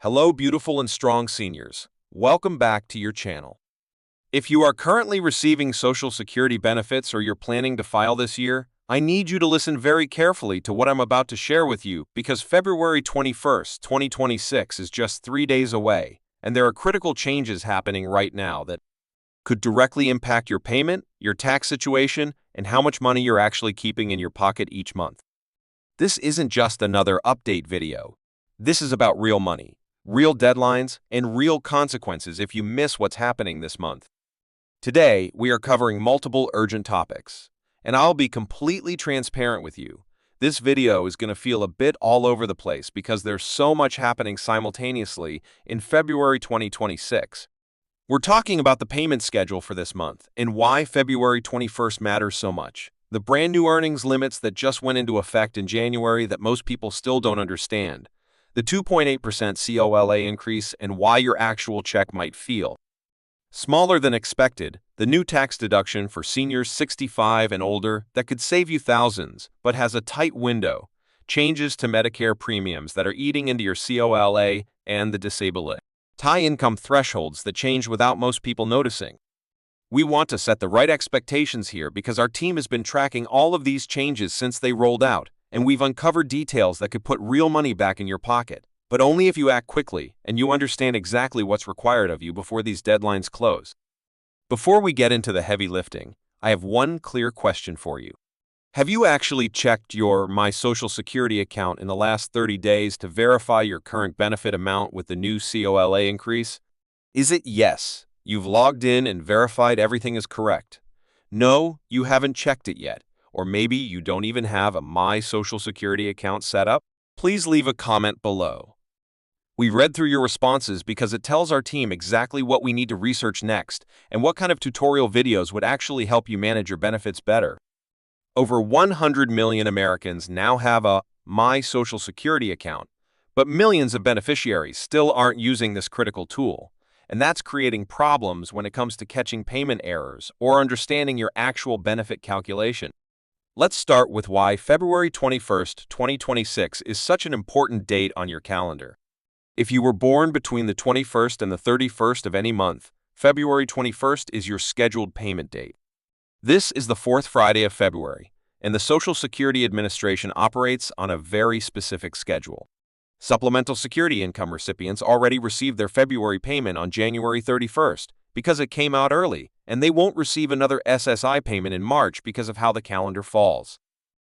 Hello, beautiful and strong seniors. Welcome back to your channel. If you are currently receiving Social Security benefits or you're planning to file this year, I need you to listen very carefully to what I'm about to share with you because February 21st, 2026 is just 3 days away, and there are critical changes happening right now that could directly impact your payment, your tax situation, and how much money you're actually keeping in your pocket each month. This isn't just another update video. This is about real money, real deadlines, and real consequences if you miss what's happening this month. Today, we are covering multiple urgent topics, and I'll be completely transparent with you. This video is going to feel a bit all over the place because there's so much happening simultaneously in February 2026. We're talking about the payment schedule for this month and why February 21st matters so much. The brand new earnings limits that just went into effect in January that most people still don't understand. The 2.8% COLA increase and why your actual check might feel smaller than expected, the new tax deduction for seniors 65 and older that could save you thousands but has a tight window, changes to Medicare premiums that are eating into your COLA, and the disability income thresholds that change without most people noticing. We want to set the right expectations here because our team has been tracking all of these changes since they rolled out, and we've uncovered details that could put real money back in your pocket, but only if you act quickly and you understand exactly what's required of you before these deadlines close. Before we get into the heavy lifting, I have one clear question for you. Have you actually checked your My Social Security account in the last 30 days to verify your current benefit amount with the new COLA increase? Is it yes? You've logged in and verified everything is correct. No, you haven't checked it yet. Or maybe you don't even have a My Social Security account set up? Please leave a comment below. We read through your responses because it tells our team exactly what we need to research next and what kind of tutorial videos would actually help you manage your benefits better. Over 100 million Americans now have a My Social Security account, but millions of beneficiaries still aren't using this critical tool. And that's creating problems when it comes to catching payment errors or understanding your actual benefit calculation. Let's start with why February 21st, 2026 is such an important date on your calendar. If you were born between the 21st and the 31st of any month, February 21st is your scheduled payment date. This is the fourth Friday of February, and the Social Security Administration operates on a very specific schedule. Supplemental Security Income recipients already received their February payment on January 31st because it came out early, and they won't receive another SSI payment in March because of how the calendar falls.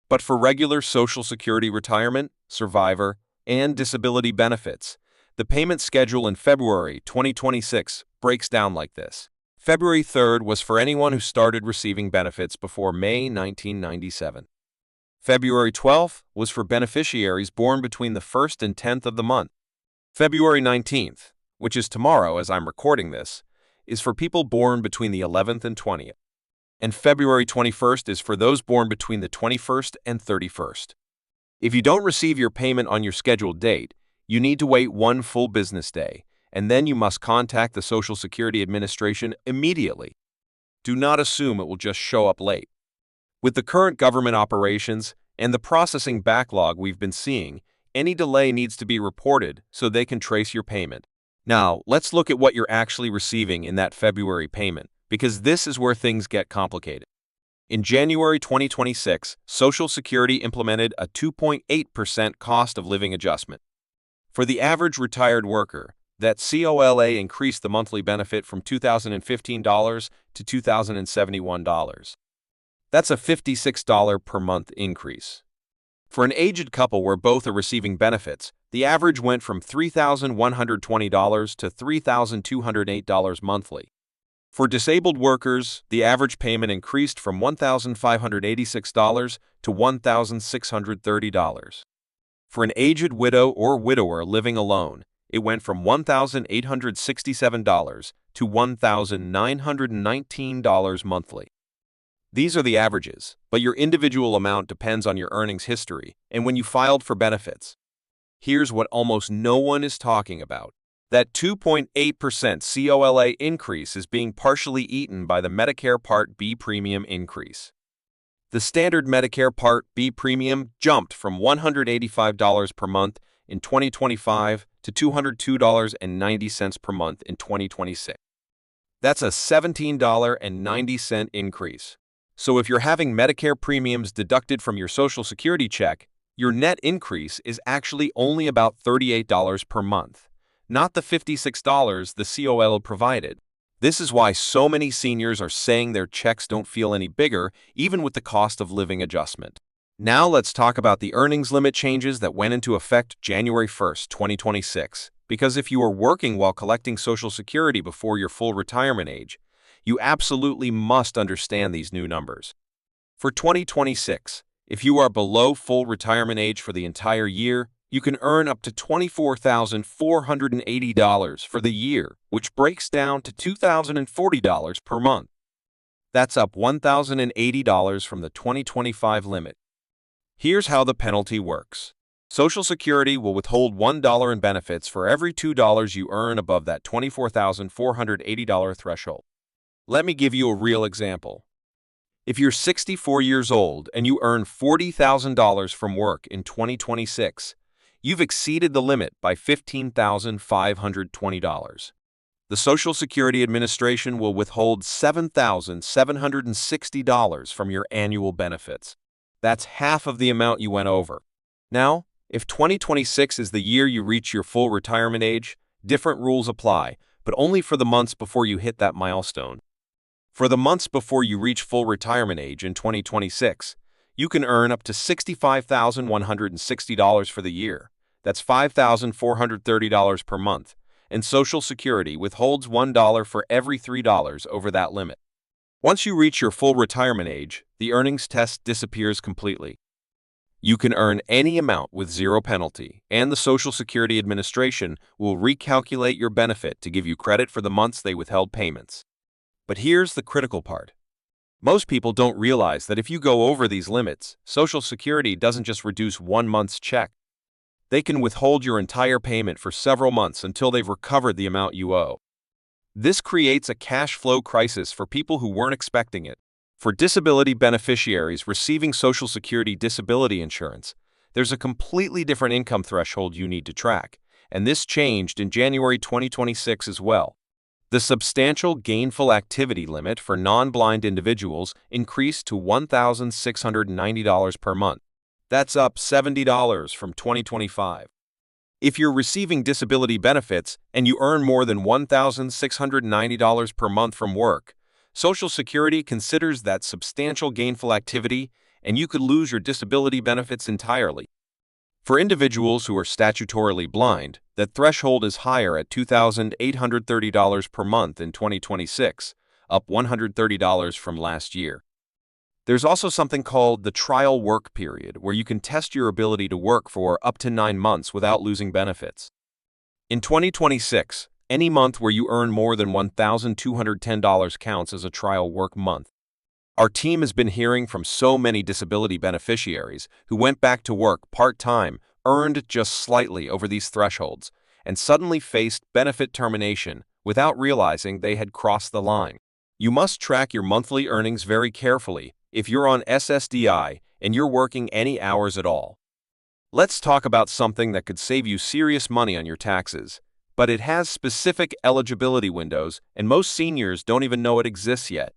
But for regular Social Security retirement, survivor, and disability benefits, the payment schedule in February 2026 breaks down like this. February 3rd was for anyone who started receiving benefits before May 1997. February 12th was for beneficiaries born between the 1st and 10th of the month. February 19th, which is tomorrow as I'm recording this, is for people born between the 11th and 20th. And February 21st is for those born between the 21st and 31st. If you don't receive your payment on your scheduled date, you need to wait one full business day, and then you must contact the Social Security Administration immediately. Do not assume it will just show up late. With the current government operations and the processing backlog we've been seeing, any delay needs to be reported so they can trace your payment. Now, let's look at what you're actually receiving in that February payment, because this is where things get complicated. In January 2026, Social Security implemented a 2.8% cost of living adjustment. For the average retired worker, that COLA increased the monthly benefit from $2,015 to $2,071. That's a $56 per month increase. For an aged couple where both are receiving benefits, the average went from $3,120 to $3,208 monthly. For disabled workers, the average payment increased from $1,586 to $1,630. For an aged widow or widower living alone, it went from $1,867 to $1,919 monthly. These are the averages, but your individual amount depends on your earnings history and when you filed for benefits. Here's what almost no one is talking about. That 2.8% COLA increase is being partially eaten by the Medicare Part B premium increase. The standard Medicare Part B premium jumped from $185 per month in 2025 to $202.90 per month in 2026. That's a $17.90 increase. So if you're having Medicare premiums deducted from your Social Security check, your net increase is actually only about $38 per month, not the $56 the COL provided. This is why so many seniors are saying their checks don't feel any bigger, even with the cost of living adjustment. Now let's talk about the earnings limit changes that went into effect January 1st, 2026. Because if you are working while collecting Social Security before your full retirement age, you absolutely must understand these new numbers. For 2026, if you are below full retirement age for the entire year, you can earn up to $24,480 for the year, which breaks down to $2,040 per month. That's up $1,080 from the 2025 limit. Here's how the penalty works. Social Security will withhold $1 in benefits for every $2 you earn above that $24,480 threshold. Let me give you a real example. If you're 64 years old and you earn $40,000 from work in 2026, you've exceeded the limit by $15,520. The Social Security Administration will withhold $7,760 from your annual benefits. That's half of the amount you went over. Now, if 2026 is the year you reach your full retirement age, different rules apply, but only for the months before you hit that milestone. For the months before you reach full retirement age in 2026, you can earn up to $65,160 for the year. That's $5,430 per month, and Social Security withholds $1 for every $3 over that limit. Once you reach your full retirement age, the earnings test disappears completely. You can earn any amount with zero penalty, and the Social Security Administration will recalculate your benefit to give you credit for the months they withheld payments. But here's the critical part. Most people don't realize that if you go over these limits, Social Security doesn't just reduce 1 month's check. They can withhold your entire payment for several months until they've recovered the amount you owe. This creates a cash flow crisis for people who weren't expecting it. For disability beneficiaries receiving Social Security disability insurance, there's a completely different income threshold you need to track, and this changed in January 2026 as well. The substantial gainful activity limit for non-blind individuals increased to $1,690 per month. That's up $70 from 2025. If you're receiving disability benefits and you earn more than $1,690 per month from work, Social Security considers that substantial gainful activity, and you could lose your disability benefits entirely. For individuals who are statutorily blind, that threshold is higher at $2,830 per month in 2026, up $130 from last year. There's also something called the trial work period, where you can test your ability to work for up to 9 months without losing benefits. In 2026, any month where you earn more than $1,210 counts as a trial work month. Our team has been hearing from so many disability beneficiaries who went back to work part-time, earned just slightly over these thresholds, and suddenly faced benefit termination without realizing they had crossed the line. You must track your monthly earnings very carefully if you're on SSDI and you're working any hours at all. Let's talk about something that could save you serious money on your taxes, but it has specific eligibility windows and most seniors don't even know it exists yet.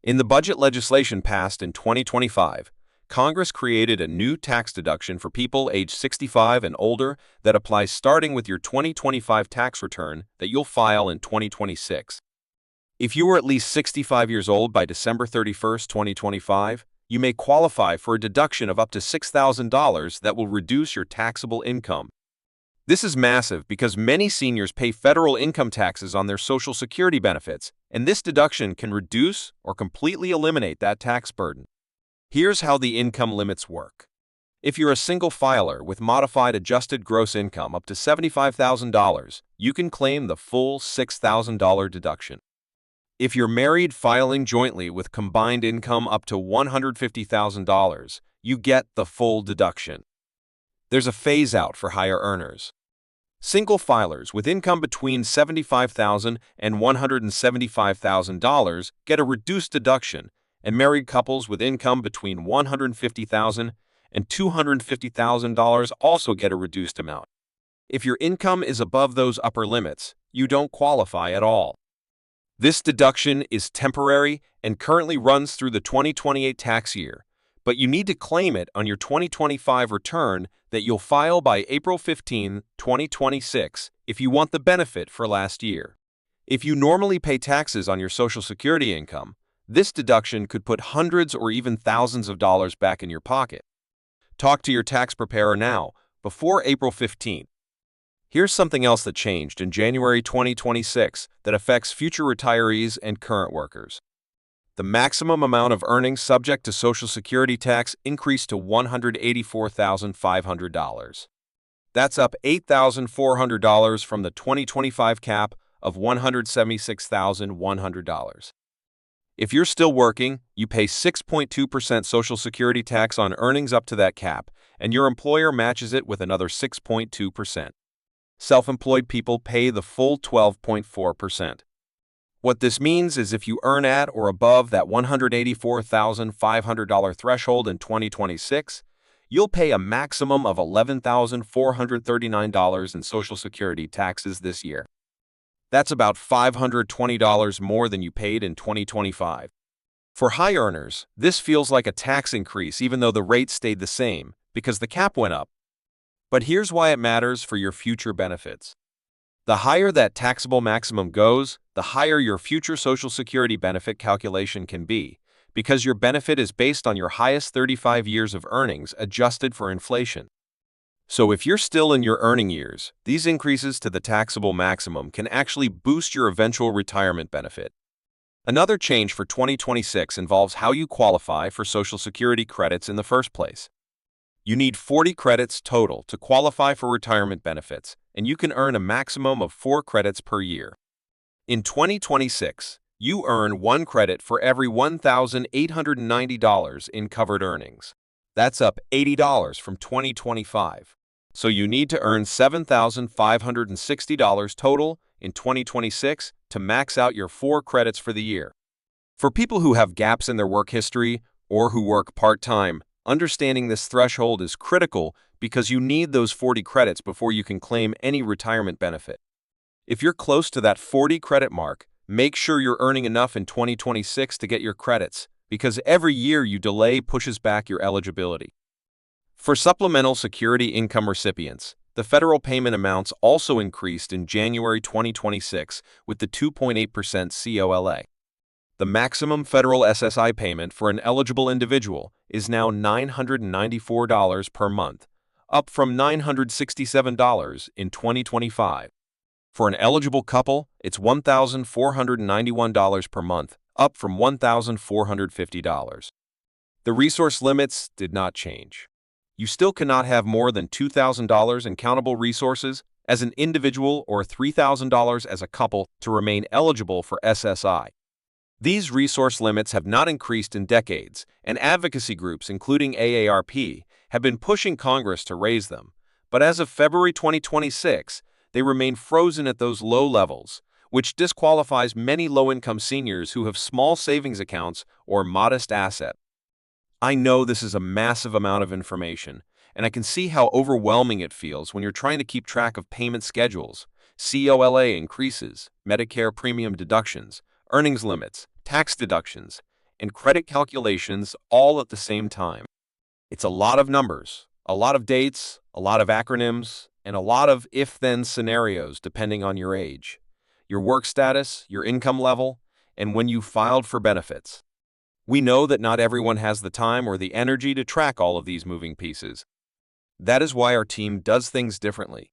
In the budget legislation passed in 2025, Congress created a new tax deduction for people age 65 and older that applies starting with your 2025 tax return that you'll file in 2026. If you were at least 65 years old by December 31, 2025, you may qualify for a deduction of up to $6,000 that will reduce your taxable income. This is massive because many seniors pay federal income taxes on their Social Security benefits, and this deduction can reduce or completely eliminate that tax burden. Here's how the income limits work. If you're a single filer with modified adjusted gross income up to $75,000, you can claim the full $6,000 deduction. If you're married filing jointly with combined income up to $150,000, you get the full deduction. There's a phase-out for higher earners. Single filers with income between $75,000 and $175,000 get a reduced deduction, and married couples with income between $150,000 and $250,000 also get a reduced amount. If your income is above those upper limits, you don't qualify at all. This deduction is temporary and currently runs through the 2028 tax year, but you need to claim it on your 2025 return that you'll file by April 15, 2026 if you want the benefit for last year. If you normally pay taxes on your Social Security income, this deduction could put hundreds or even thousands of dollars back in your pocket. Talk to your tax preparer now, before April 15. Here's something else that changed in January 2026 that affects future retirees and current workers. The maximum amount of earnings subject to Social Security tax increased to $184,500. That's up $8,400 from the 2025 cap of $176,100. If you're still working, you pay 6.2% Social Security tax on earnings up to that cap, and your employer matches it with another 6.2%. Self-employed people pay the full 12.4%. What this means is if you earn at or above that $184,500 threshold in 2026, you'll pay a maximum of $11,439 in Social Security taxes this year. That's about $520 more than you paid in 2025. For high earners, this feels like a tax increase even though the rate stayed the same because the cap went up. But here's why it matters for your future benefits. The higher that taxable maximum goes, the higher your future Social Security benefit calculation can be, because your benefit is based on your highest 35 years of earnings adjusted for inflation. So if you're still in your earning years, these increases to the taxable maximum can actually boost your eventual retirement benefit. Another change for 2026 involves how you qualify for Social Security credits in the first place. You need 40 credits total to qualify for retirement benefits, and you can earn a maximum of 4 credits per year. In 2026, you earn 1 credit for every $1,890 in covered earnings. That's up $80 from 2025. So you need to earn $7,560 total in 2026 to max out your 4 credits for the year. For people who have gaps in their work history or who work part-time, understanding this threshold is critical because you need those 40 credits before you can claim any retirement benefit. If you're close to that 40 credit mark, make sure you're earning enough in 2026 to get your credits, because every year you delay pushes back your eligibility. For Supplemental Security Income recipients, the federal payment amounts also increased in January 2026 with the 2.8% COLA. The maximum federal SSI payment for an eligible individual is now $994 per month, up from $967 in 2025. For an eligible couple, it's $1,491 per month, up from $1,450. The resource limits did not change. You still cannot have more than $2,000 in countable resources as an individual or $3,000 as a couple to remain eligible for SSI. These resource limits have not increased in decades, and advocacy groups, including AARP, have been pushing Congress to raise them. But as of February 2026, they remain frozen at those low levels, which disqualifies many low-income seniors who have small savings accounts or modest assets. I know this is a massive amount of information, and I can see how overwhelming it feels when you're trying to keep track of payment schedules, COLA increases, Medicare premium deductions, earnings limits, tax deductions, and credit calculations all at the same time. It's a lot of numbers, a lot of dates, a lot of acronyms, and a lot of if-then scenarios depending on your age, your work status, your income level, and when you filed for benefits. We know that not everyone has the time or the energy to track all of these moving pieces. That is why our team does things differently.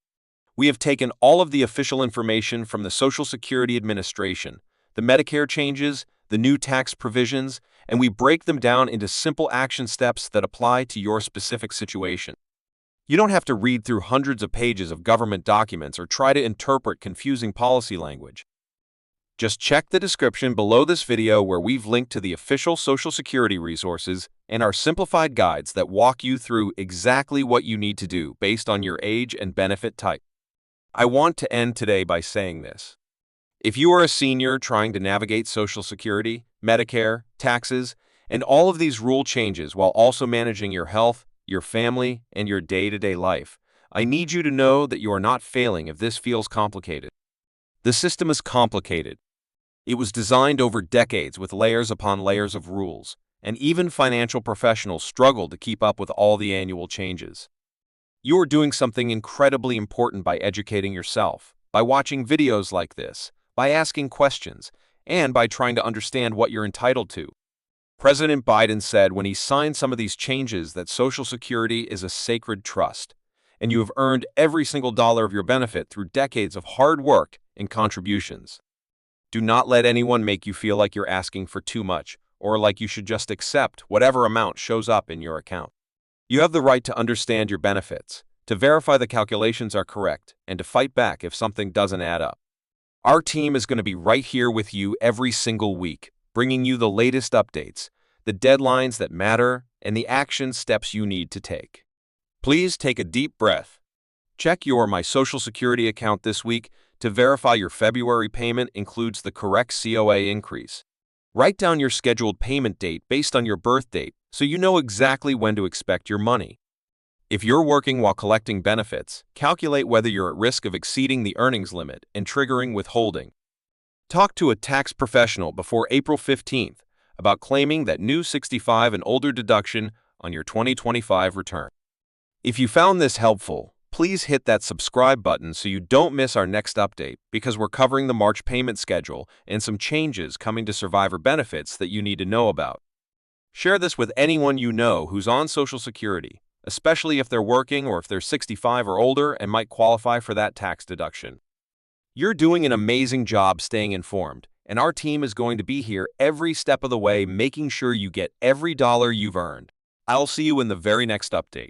We have taken all of the official information from the Social Security Administration, the Medicare changes, the new tax provisions, and we break them down into simple action steps that apply to your specific situation. You don't have to read through hundreds of pages of government documents or try to interpret confusing policy language. Just check the description below this video where we've linked to the official Social Security resources and our simplified guides that walk you through exactly what you need to do based on your age and benefit type. I want to end today by saying this. If you are a senior trying to navigate Social Security, Medicare, taxes, and all of these rule changes while also managing your health, your family, and your day-to-day life, I need you to know that you are not failing if this feels complicated. The system is complicated. It was designed over decades with layers upon layers of rules, and even financial professionals struggle to keep up with all the annual changes. You are doing something incredibly important by educating yourself, by watching videos like this, by asking questions, and by trying to understand what you're entitled to. President Biden said when he signed some of these changes that Social Security is a sacred trust, and you have earned every single dollar of your benefit through decades of hard work and contributions. Do not let anyone make you feel like you're asking for too much or like you should just accept whatever amount shows up in your account. You have the right to understand your benefits, to verify the calculations are correct, and to fight back if something doesn't add up. Our team is going to be right here with you every single week, bringing you the latest updates, the deadlines that matter, and the action steps you need to take. Please take a deep breath. Check your My Social Security account this week to verify your February payment includes the correct COA increase. Write down your scheduled payment date based on your birth date so you know exactly when to expect your money. If you're working while collecting benefits, calculate whether you're at risk of exceeding the earnings limit and triggering withholding. Talk to a tax professional before April 15th about claiming that new 65 and older deduction on your 2025 return. If you found this helpful, please hit that subscribe button so you don't miss our next update because we're covering the March payment schedule and some changes coming to survivor benefits that you need to know about. Share this with anyone you know who's on Social Security, especially if they're working or if they're 65 or older and might qualify for that tax deduction. You're doing an amazing job staying informed, and our team is going to be here every step of the way making sure you get every dollar you've earned. I'll see you in the very next update.